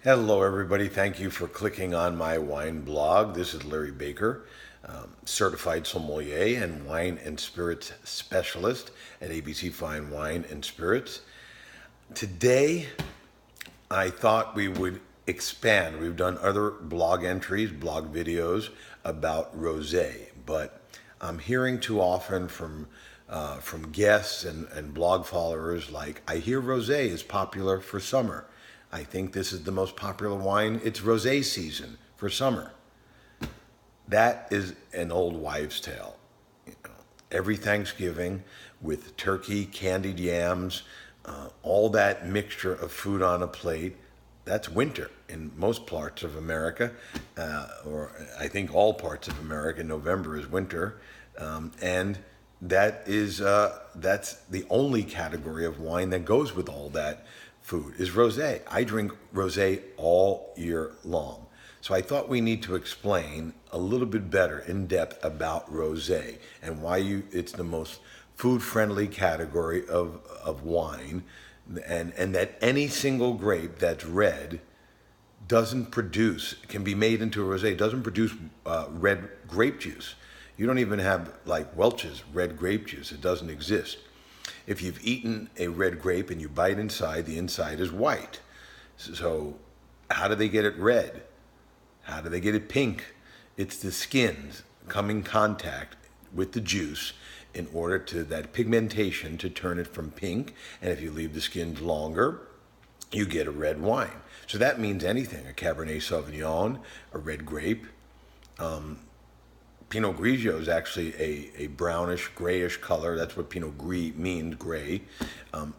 Hello, everybody. Thank you for clicking on my wine blog. This is Larry Baker, certified sommelier and wine and spirits specialist at ABC Fine Wine and Spirits. Today, I thought we would expand. We've done other blog entries, blog videos about rosé, but I'm hearing too often from guests and blog followers like, I hear rosé is popular for summer. I think this is the most popular wine. It's rosé season for summer. That is an old wives' tale. Every Thanksgiving with turkey, candied yams, all that mixture of food on a plate, that's winter in most parts of America, or I think all parts of America. November is winter, and that's the only category of wine that goes with all that food is rosé. I drink rosé all year long. So I thought we need to explain a little bit better in depth about rosé and why it's the most food-friendly category of wine, and that any single grape that's red can be made into a rosé, doesn't produce red grape juice. You don't even have like Welch's red grape juice. It doesn't exist. If you've eaten a red grape and you bite inside, the inside is white. So how do they get it red? How do they get it pink? It's the skins come in contact with the juice in order to that pigmentation to turn it from pink. And if you leave the skins longer, you get a red wine. So that means anything, a Cabernet Sauvignon, a red grape. Pinot Grigio is actually a brownish, grayish color. That's what Pinot Gris means, gray.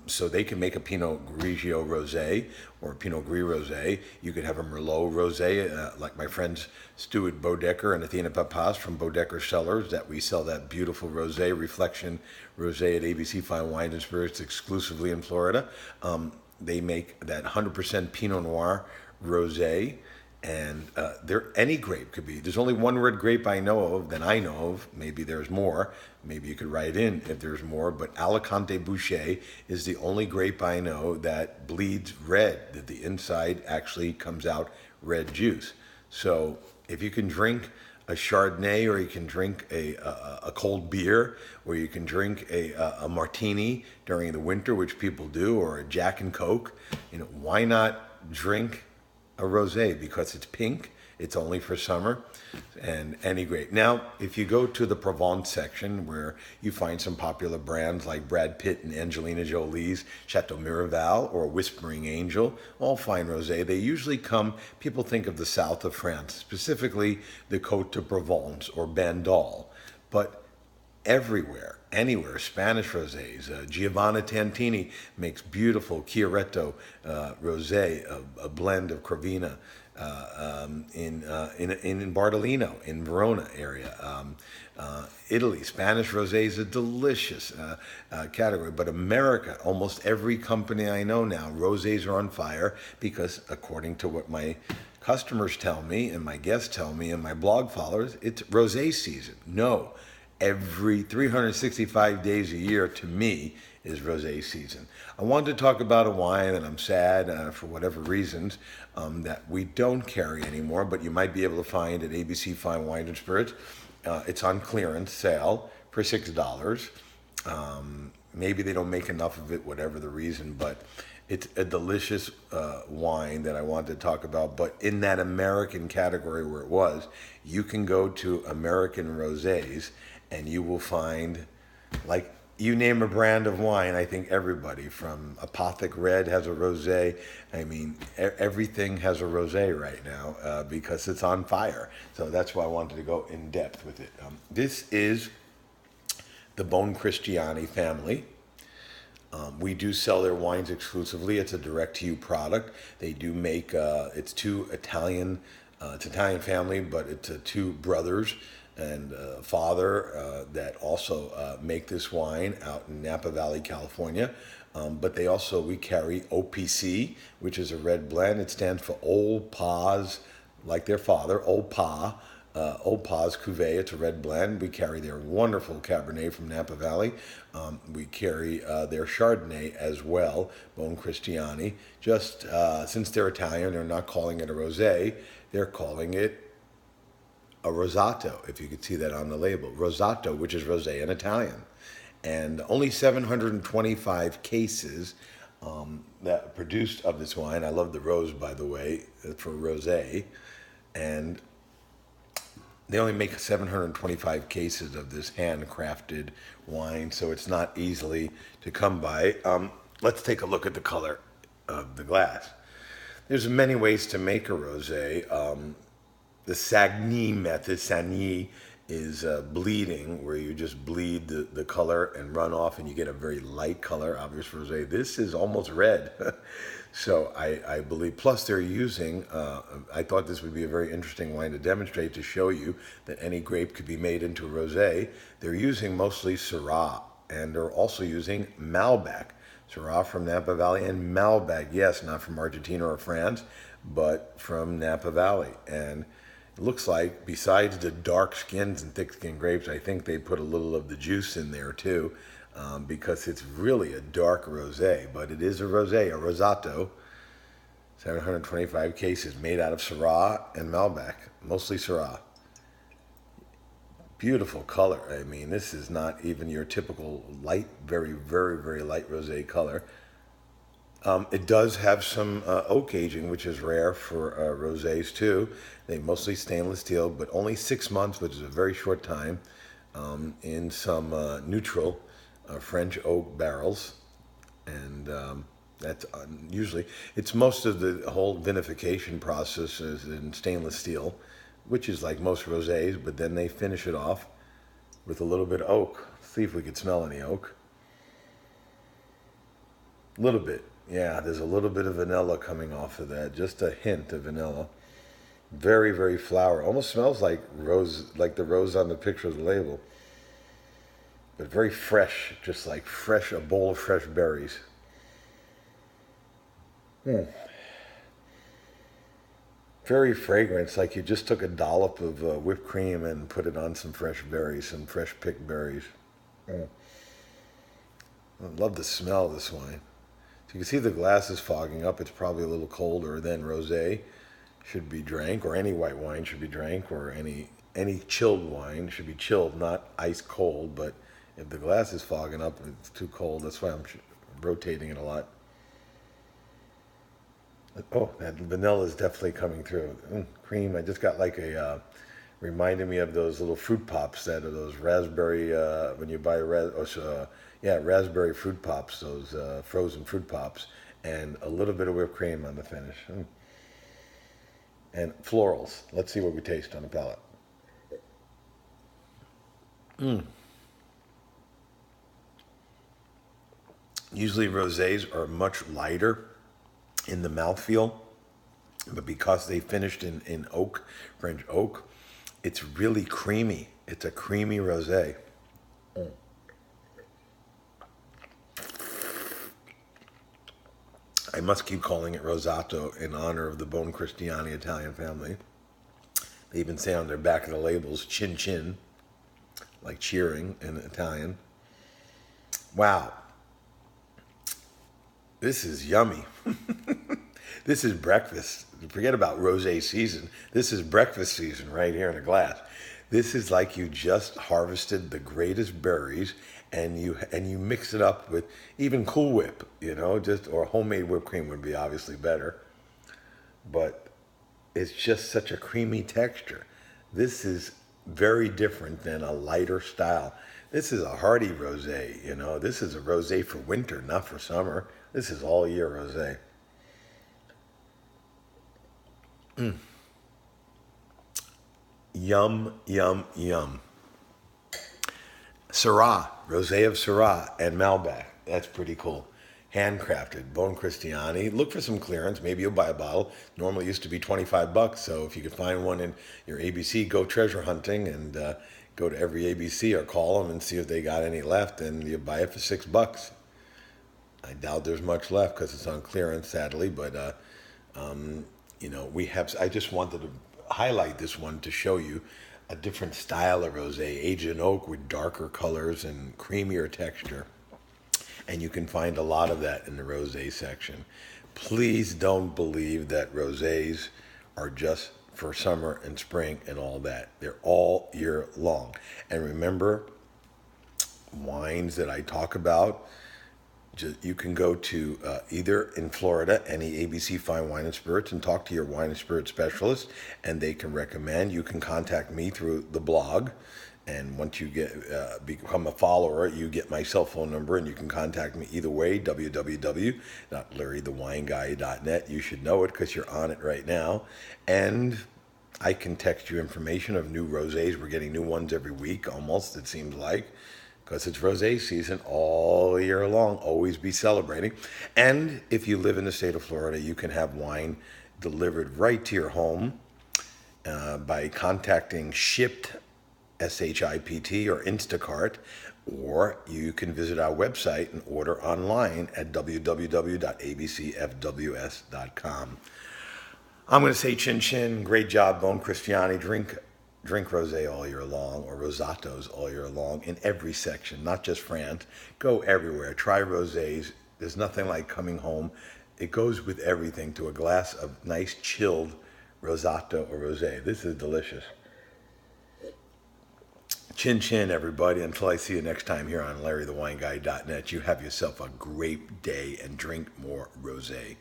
So they can make a Pinot Grigio rosé or a Pinot Gris rosé. You could have a Merlot rosé, like my friends Stuart Bodecker and Athena Papas from Bodecker Cellars, that we sell that beautiful rosé, Reflection rosé at ABC Fine Wine and Spirits exclusively in Florida. They make that 100% Pinot Noir rosé. And any grape could be. There's only one red grape I know of. Maybe there's more. Maybe you could write in if there's more. But Alicante Bouschet is the only grape I know that bleeds red, that the inside actually comes out red juice. So if you can drink a Chardonnay, or you can drink a cold beer, or you can drink a martini during the winter, which people do, or a Jack and Coke, why not drink a rosé? Because it's pink, it's only for summer, and any grape. Now, if you go to the Provence section, where you find some popular brands like Brad Pitt and Angelina Jolie's Chateau Miraval or Whispering Angel, all fine rosé, they usually people think of the south of France, specifically the Côte de Provence or Bandol, but everywhere, anywhere, Spanish rosés. Giovanna Tantini makes beautiful Chiaretto rosé, a blend of Cravina in Bardolino, in Verona area. Italy, Spanish rosé is a delicious category. But America, almost every company I know now, rosés are on fire because, according to what my customers tell me and my guests tell me and my blog followers, it's rosé season. No. Every 365 days a year, to me, is rosé season. I wanted to talk about a wine that I'm sad, for whatever reasons, that we don't carry anymore, but you might be able to find at ABC Fine Wine and Spirits. It's on clearance sale for $6. Maybe they don't make enough of it, whatever the reason, but it's a delicious wine that I wanted to talk about. But in that American category where it was, you can go to American rosés and you will find, like, you name a brand of wine, I think everybody from Apothic Red has a rosé. I mean, everything has a rosé right now because it's on fire. So that's why I wanted to go in depth with it. This is the Bon Cristiani family. We do sell their wines exclusively. It's a direct-to-you product. They do make, it's Italian family, but it's two brothers and father that also make this wine out in Napa Valley, California. But we carry OPC, which is a red blend. It stands for Old Pa's, like their father, Old Pa, Old Paz Cuvée. It's a red blend. We carry their wonderful Cabernet from Napa Valley. We carry their Chardonnay as well, Bon Cristiani. Just since they're Italian, they're not calling it a rosé. They're calling it a Rosato, if you could see that on the label. Rosato, which is rosé in Italian. And only 725 cases that produced of this wine. I love the rose, by the way, for rosé. And they only make 725 cases of this handcrafted wine, so it's not easily to come by. Let's take a look at the color of the glass. There's many ways to make a rosé. The Sagny method, Sagny, is bleeding, where you just bleed the color and run off, and you get a very light color, obvious rosé. This is almost red. So I believe, plus they're using, I thought this would be a very interesting wine to demonstrate, to show you that any grape could be made into a rosé. They're using mostly Syrah, and they're also using Malbec. Syrah from Napa Valley, and Malbec, yes, not from Argentina or France, but from Napa Valley. And it looks like, besides the dark skins and thick skinned grapes, I think they put a little of the juice in there too, because it's really a dark rosé. But it is a rosé, a Rosato. 725 cases made out of Syrah and Malbec, mostly Syrah. Beautiful color. I mean, this is not even your typical light, very, very, very light rosé color. It does have some oak aging, which is rare for rosés too. They mostly stainless steel, but only 6 months, which is a very short time, in some neutral French oak barrels. And that's usually, it's most of the whole vinification process is in stainless steel, which is like most rosés, but then they finish it off with a little bit of oak. See if we could smell any oak. A little bit. Yeah, there's a little bit of vanilla coming off of that, just a hint of vanilla. Very, very flowery. Almost smells like rose, like the rose on the picture of the label. But very fresh, just like fresh, a bowl of fresh berries. Very fragrant. It's like you just took a dollop of whipped cream and put it on some fresh berries, some fresh picked berries. I love the smell of this wine. So you can see the glass is fogging up. It's probably a little colder than rosé should be drank, or any white wine should be drank, or any chilled wine should be chilled, not ice cold. But if the glass is fogging up, it's too cold. That's why I'm rotating it a lot. Oh, that vanilla is definitely coming through. Cream. I just got like a, reminded me of those little fruit pops that are those raspberry, when you buy raspberry fruit pops, those frozen fruit pops, and a little bit of whipped cream on the finish. And florals. Let's see what we taste on the palate. Usually rosés are much lighter in the mouthfeel, but because they finished in oak, French oak, it's really creamy. It's a creamy rosé. I must keep calling it Rosato in honor of the Bon Cristiani Italian family. They even say on their back of the labels, chin chin, like cheering in Italian. Wow. This is yummy. This is breakfast. Forget about rosé season. This is breakfast season right here in a glass. This is like you just harvested the greatest berries, and you mix it up with even Cool Whip, or homemade whipped cream would be obviously better. But it's just such a creamy texture. This is very different than a lighter style. This is a hearty rosé, This is a rosé for winter, not for summer. This is all year rosé. Yum, yum, yum. Syrah, rosé of Syrah and Malbec. That's pretty cool. Handcrafted, Bon Cristiani. Look for some clearance. Maybe you'll buy a bottle. Normally it used to be $25. So if you could find one in your ABC, go treasure hunting and go to every ABC or call them and see if they got any left, and you buy it for $6. I doubt there's much left because it's on clearance, sadly. But we have. I just wanted to highlight this one to show you a different style of rosé, aged in oak with darker colors and creamier texture. And you can find a lot of that in the rosé section. Please don't believe that rosés are just for summer and spring and all that. They're all year long. And remember, wines that I talk about, you can go to either in Florida, any ABC Fine Wine and Spirits, and talk to your wine and spirit specialist, and they can recommend. You can contact me through the blog, and once you become a follower, you get my cell phone number, and you can contact me either way, www.larrythewineguy.net. You should know it because you're on it right now. And I can text you information of new rosés. We're getting new ones every week, almost, it seems like, because it's rosé season all year long. Always be celebrating. And if you live in the state of Florida, you can have wine delivered right to your home by contacting Shipt, SHIPT, or Instacart, or you can visit our website and order online at www.abcfws.com. I'm going to say chin chin, great job, Bon Cristiani. Drink rosé all year long, or Rosatos all year long, in every section, not just France. Go everywhere. Try rosés. There's nothing like coming home. It goes with everything to a glass of nice chilled Rosato or rosé. This is delicious. Chin chin, everybody. Until I see you next time here on LarryTheWineGuy.net, you have yourself a great day and drink more rosé.